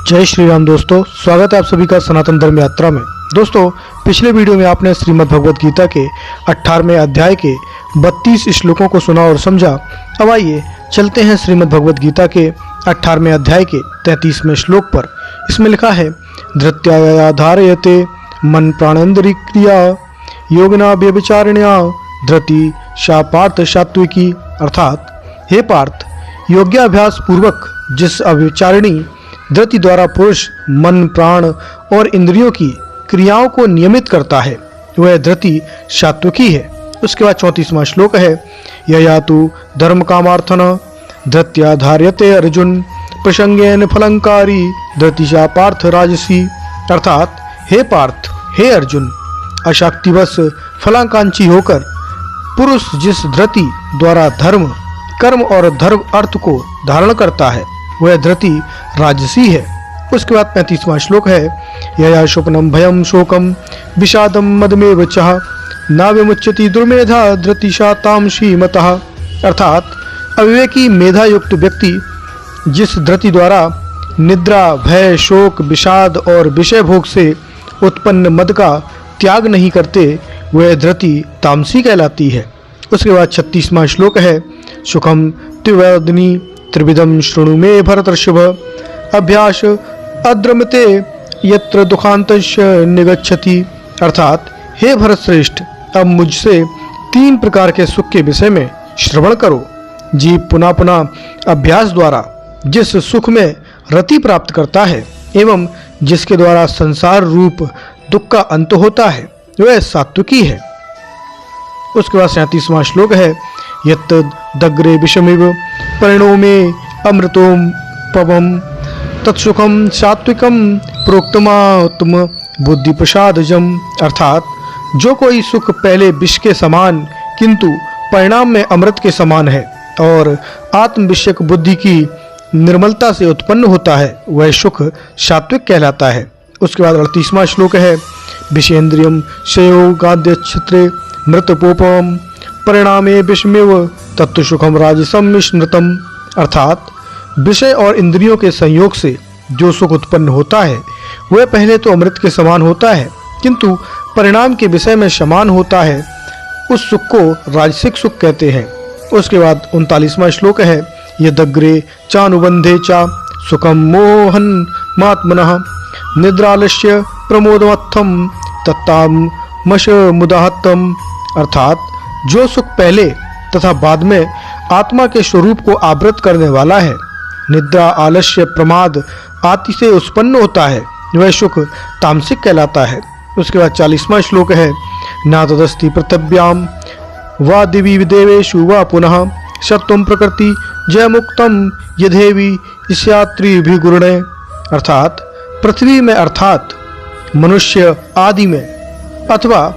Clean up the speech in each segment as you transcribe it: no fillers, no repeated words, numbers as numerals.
जय श्री राम दोस्तों, स्वागत है आप सभी का सनातन धर्म यात्रा में। दोस्तों, पिछले वीडियो में आपने श्रीमद् भगवद गीता के 18वें अध्याय के 32 श्लोकों को सुना और समझा। अब आइए चलते हैं श्रीमद् भगवद गीता के 18वें अध्याय के 33वें श्लोक पर। इसमें लिखा है, धृत्या धारयते मन प्राणेन्द्रिय क्रिया योगिना व्यभिचारिण्या धृति सा पार्थ सात्विकी। अर्थात, हे पार्थ, योग्याभ्यास पूर्वक जिस अभिचारिणी धृति द्वारा पुरुष मन प्राण और इंद्रियों की क्रियाओं को नियमित करता है, वह धृति सात्विकी है। उसके बाद 34वां श्लोक है, यया तु धर्म कामार्थन धृत्या धार्यते अर्जुन प्रसंगेन फलंकारी धृतिशा पार्थ राजसी। अर्थात, हे पार्थ, हे अर्जुन, अशक्तिवश फलाकांक्षी होकर पुरुष जिस धृति द्वारा धर्म कर्म और धर्म अर्थ को धारण करता है, वह धृति राजसी है। उसके बाद 35वां श्लोक है, यया स्वप्नम भयम शोकम विषादम मदमेव चः नाव्यमुच्यति दुर्मेधा धृतिशा तामसी मतः। अर्थात, अविवेकी मेधा युक्त व्यक्ति जिस धृति द्वारा निद्रा भय शोक विषाद और विषय भोग से उत्पन्न मद का त्याग नहीं करते, वह धृति तामसी कहलाती है। उसके बाद 36वां श्लोक है, सुखम त्रिवदनी त्रिविधम शृणु मे भरतर्षभ अभ्यास अद्रमते यत्र दुखांतस्य निगच्छति। अर्थात, हे भरत श्रेष्ठ, अब मुझसे 3 प्रकार के सुख के विषय में श्रवण करो। जीव पुनः पुनः अभ्यास द्वारा जिस सुख में रति प्राप्त करता है एवं जिसके द्वारा संसार रूप दुख का अंत होता है, वह सात्विकी है। उसके बाद 37वां श्लोक है, यत् दग्रे विषमिव परिणो में अमृतोम पवम तत्सुखम सात्विकम प्रोक्तमात्म बुद्धि प्रसादजम। अर्थात, जो कोई सुख पहले विष के समान किंतु परिणाम में अमृत के समान है और आत्मविषयक बुद्धि की निर्मलता से उत्पन्न होता है, वह सुख सात्विक कहलाता है। उसके बाद 38वां श्लोक है, विषेन्द्रियम शयो गाद्य क्षत्रे मृतपोपम परिणामे विषमेव तत्वसुखम राजसम स्मृतम। अर्थात, विषय और इंद्रियों के संयोग से जो सुख उत्पन्न होता है, वह पहले तो अमृत के समान होता है किंतु परिणाम के विषय में समान होता है। उस सुख को राजसिक सुख कहते हैं। उसके बाद 39वां श्लोक है, यदग्रे चानुबंधे चा सुखम मोहन मात्मनः निद्रालस्य प्रमोदमत्थम तत्ताम मश मुदाहत्तम। अर्थात, जो सुख पहले तथा बाद में आत्मा के स्वरूप को आवृत करने वाला है, निद्रा आलस्य प्रमाद आदि से उत्पन्न होता है, वह सुख तामसिक कहलाता है। उसके बाद 40वां श्लोक है, ना तदस्ति पृथिव्याम वा दिवि देवेषु वा पुनः सत्वं प्रकृति जय मुक्तम यदेवी स्यात्रिभिगुणे। अर्थात, पृथ्वी में अर्थात मनुष्य आदि में अथवा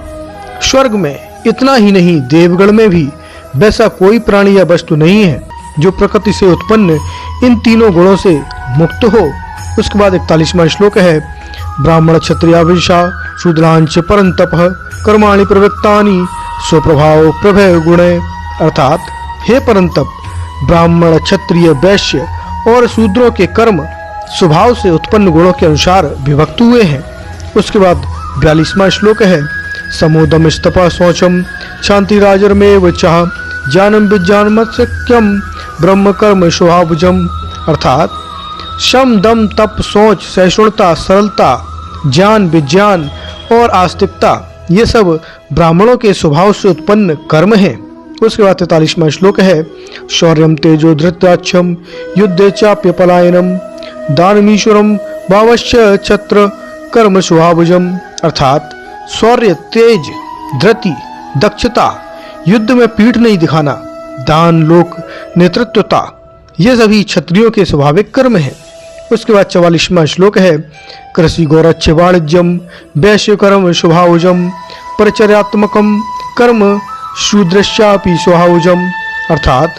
स्वर्ग में, इतना ही नहीं देवगण में भी वैसा कोई प्राणी या वस्तु नहीं है जो प्रकृति से उत्पन्न इन तीनों गुणों से मुक्त हो। उसके बाद 41वां श्लोक है, ब्राह्मण क्षत्रियाभिषा शूद्रांच परंतपः कर्माणि प्रवृत्तानि स्वप्रभाव प्रभय गुणे। अर्थात, हे परंतप, ब्राह्मण क्षत्रिय वैश्य और शूद्रों के कर्म स्वभाव से उत्पन्न गुणों के अनुसार विभक्त हुए हैं। उसके बाद 42वां श्लोक है, समोदम स्तपा शौचम शांतिराजरमेव चाह ज्ञानम विज्ञानमत्सक्यम ब्रह्म कर्म स्वभावजम। अर्थात, शम दम तप सोच सहिष्णुता सरलता ज्ञान विज्ञान और आस्तिकता, ये सब ब्राह्मणों के स्वभाव से उत्पन्न कर्म हैं। उसके बाद 43वां श्लोक है, शौर्यम तेजो धृत्याक्षम युद्धे चाप्य पलायनम दानमीश्वरम भावश्च छत्र कर्म स्वभावजम। अर्थात, शौर्य तेज धृति दक्षता युद्ध में पीठ नहीं दिखाना दान लोक नेतृत्वता, ये सभी क्षत्रियों के स्वाभाविक कर्म हैं। उसके बाद 44वां श्लोक है, कृषि गौरक्ष वाणिज्यम वैश्य कर्म स्वभावजम परिचर्यात्मकम कर्म शूद्रश्चापि स्वभावजम। अर्थात,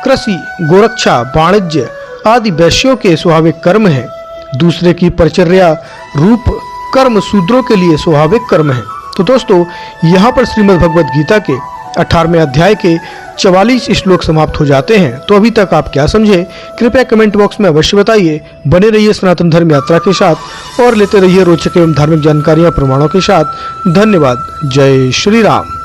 कृषि गोरक्षा वाणिज्य आदि वैश्यों के स्वाभाविक कर्म हैं। दूसरे की परिचर्या रूप कर्म शूद्रों के लिए स्वाभाविक कर्म है। तो दोस्तों, यहाँ पर श्रीमद् भगवद गीता के 18वें अध्याय के 44 श्लोक समाप्त हो जाते हैं। तो अभी तक आप क्या समझे, कृपया कमेंट बॉक्स में अवश्य बताइए। बने रहिए सनातन धर्म यात्रा के साथ और लेते रहिए रोचक एवं धार्मिक जानकारियां प्रमाणों के साथ। धन्यवाद। जय श्री राम।